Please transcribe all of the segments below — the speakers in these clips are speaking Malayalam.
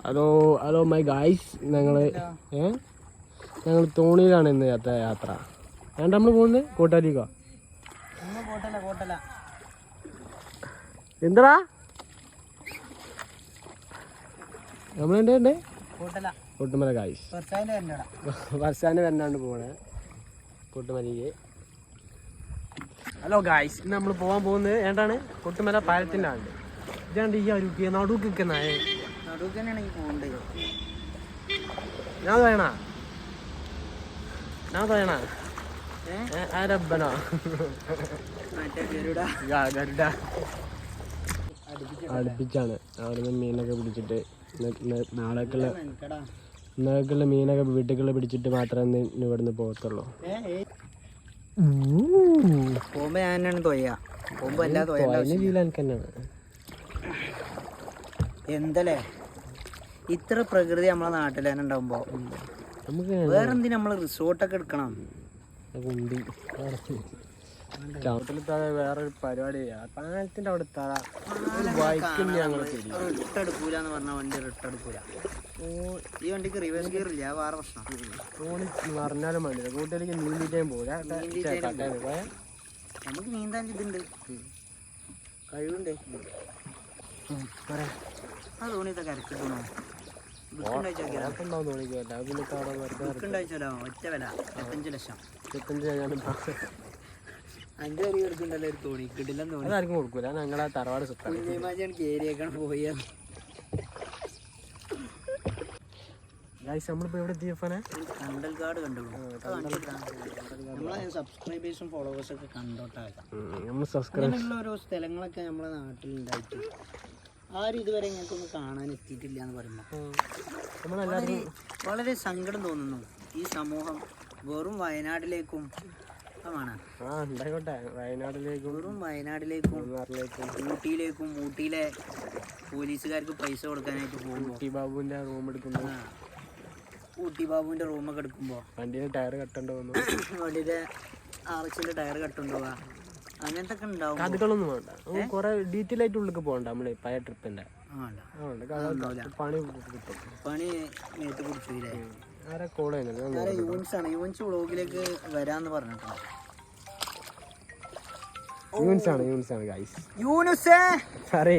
ഹലോ മൈ ഗായ്സ്, ഞങ്ങൾ തോണിയിലാണ് ഇന്ന് യാത്ര. വേണ്ട നമ്മൾ പോകുന്നത് കോട്ടാലിക്കോ? എന്താ നമ്മളെന്താ കൊട്ടുമല ഗായ്സ്, വർഷാൻ്റെ വരണാണ്ട് പോണേ കൊട്ടുമലയ്ക്ക്. ഹലോ ഗായ്സ്, ഇന്ന് നമ്മൾ പോകാൻ പോകുന്നത് ഏണ്ടാണ് കൊട്ടുമല പാലത്തിൻ്റെ ആണ്. ഇതാണ്ട് ഈ അരുക്കിയ നടുക്ക് നിൽക്കുന്ന ഞാൻ തോയണ ആരബ്ബനോ അടുപ്പിച്ചാണ് അവിടുന്ന് മീനൊക്കെ പിടിച്ചിട്ട് നാളേക്കുള്ള മീനൊക്കെ വീട്ടുകളിൽ പിടിച്ചിട്ട് മാത്രമേ ഇവിടുന്ന് പോകത്തുള്ളൂ. പോകുമ്പോ ഞാനാണ് തോയ്യ എന്തല്ലേ ഇത്ര പ്രകൃതി നമ്മളെ നാട്ടിൽ തന്നെ ഉണ്ടാവുമ്പോ നമുക്ക് വേറെന്തിനും നമ്മള് റിസോർട്ടൊക്കെ എടുക്കണം. വേറൊരു പരിപാടി പാലത്തിന്റെ അവിടെ റിട്ടെടുക്കൂല എന്ന് പറഞ്ഞ വണ്ടി റിട്ടെടുക്കൂല. ഈ വണ്ടിക്ക് റിവേഴ്സ് ഗിയർ ഇല്ല, വേറെ പ്രശ്നം. പറഞ്ഞാലും വേണ്ടില്ല, കൂട്ടിലേക്ക് നീന്തിട്ടേം പോരാ. നമുക്ക് നീന്താൻ ഇതുണ്ട്, കഴിവുണ്ട്. ആ തോണിയൊക്കെ കരക്കി പോണോ? ഒറ്റ വില 75 ലക്ഷം. 5 വരി എടുക്കണ്ടല്ലോ ഒരു തോണി. കിടിലം തോണി ആർക്കും കൊടുക്കൂല. ഞങ്ങളെ തറവാട് കേരിയേക്കാണ് പോയ. നമ്മളിപ്പോ എവിടെ എത്തിയപ്പോനെ കണ്ടൽക്കാട് കണ്ടു. നമ്മളെ സബ്സ്ക്രൈബേഴ്സും ഫോളോവേഴ്സും ഒക്കെ കണ്ടോട്ടാകാം. ഓരോ സ്ഥലങ്ങളൊക്കെ നമ്മളെ നാട്ടിലുണ്ടായിട്ട് ആരും ഇതുവരെ ഞങ്ങൾക്കൊന്നും കാണാൻ എത്തിയിട്ടില്ല എന്ന് പറയുമ്പോൾ വളരെ സങ്കടം തോന്നുന്നു. ഈ സമൂഹം വെറും വയനാട്ടിലേക്കും വയനാട്ടിലേക്കും ഊട്ടിയിലേക്കും ഊട്ടിയിലെ പോലീസുകാർക്ക് പൈസ കൊടുക്കാനായിട്ട് പോകുമ്പോൾ ഊട്ടി ബാബുവിന്റെ റൂമൊക്കെ എടുക്കുമ്പോൾ വണ്ടിയുടെ ടയർ കട്ടുണ്ടോ, വണ്ടിയുടെ ആർച്ചിന്റെ ടയർ കട്ടുണ്ടോവാ, അങ്ങനത്തെ ഒക്കെ ഉണ്ടാവും. അതുകളൊന്നും വേണ്ട, കുറെ ഡീറ്റെയിൽ ആയിട്ട് ഉള്ളിലേക്ക് പോകണ്ട. നമ്മള് പഴയ ട്രിപ്പിന്റെ പണി നേരത്തെ കുടിച്ചില്ലേ. ആരെ കോൾ ചെയ്യുന്നത്? യൂൻസ് വ്ളോഗിലേക്ക് വരാന്ന് പറഞ്ഞിട്ടുണ്ട്. സാറേ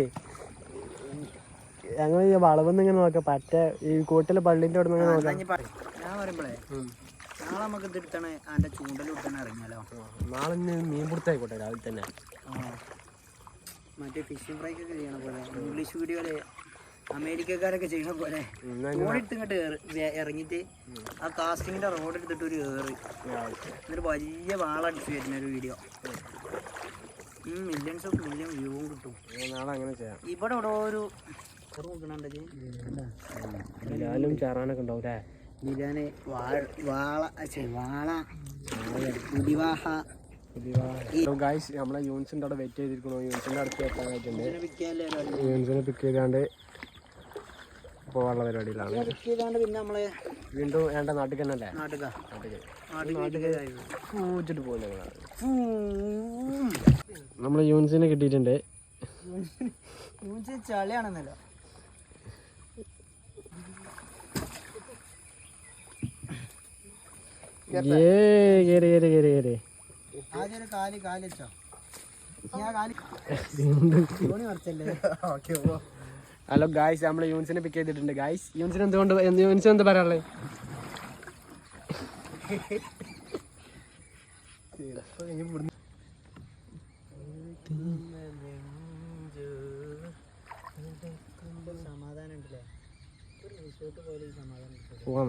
ഞങ്ങൾ ഈ വളവെന്ന് ഇങ്ങനെ നോക്കാം, പറ്റ ഈ കൂട്ടിലെ പള്ളിന്റെ അവിടെ നിന്ന് നോക്കാം. ഞാൻ പറയുമ്പോഴേ നാളെ നമുക്ക് ഇതിട്ടാണ് അതിന്റെ ചൂണ്ടലിട്ടാണ് ഇറങ്ങിയാലോ. നാളെ മീൻ പിടുത്തായിക്കോട്ടെ രാവിലെ തന്നെ. മറ്റേ ഫിഷിംഗ് ഫ്രൈ ഒക്കെ ചെയ്യണ പോലെ, ഇംഗ്ലീഷ് വീഡിയോയില് അമേരിക്കക്കാരൊക്കെ ചെയ്യണ പോലെ റോഡിട്ട് ഇങ്ങോട്ട് ഇറങ്ങിയിട്ട് ആ കാസ്റ്റിങ്ങിന്റെ റോഡ് എടുത്തിട്ട് ഒരു എന്നിട്ട് വലിയ വാളടിച്ച് വരുന്ന ഒരു വീഡിയോ. മില്യൺസ് ഓഫ് മില്യൺ വ്യൂവും കിട്ടും. നാളെ അങ്ങനെ ചെയ്യാം. ഇവിടെ ഇവിടെ ഒരു ചാറാനൊക്കെ ഉണ്ടാവൂലേ. ബിരിയാണി നമ്മളെ യൂണിസിന്റെ അവിടെ വെയിറ്റ് ചെയ്തിരിക്കണോ? യൂണിസിന്റെ അടുത്ത് എത്താനായിട്ടുണ്ട്. യൂണിസിനെ പിക്ക് ചെയ്താണ്ട് പോകാനുള്ള പരിപാടിയിലാണ്. പിന്നെ നമ്മള് വീണ്ടും വേണ്ട നാട്ടിൽ തന്നെ അല്ലേ? പൂച്ചിട്ട് പോലെ നമ്മളെ യൂണിസിനെ കിട്ടിയിട്ടുണ്ട്. ചളിയാണെന്നല്ലോ. ഹലോ ഗായ്സ്, നമ്മള് യൂണിസിനെ പിക്ക് ചെയ്തിട്ടുണ്ട്. ഗായ്സ് യൂണിസിന് എന്തുകൊണ്ട് യൂണിസിന് എന്താ പറയാനുള്ളത്? സമാധാനം ഉണ്ടല്ലേ, ഒരു റിസോർട്ട് പോലെ സമാധാനം. പോവാ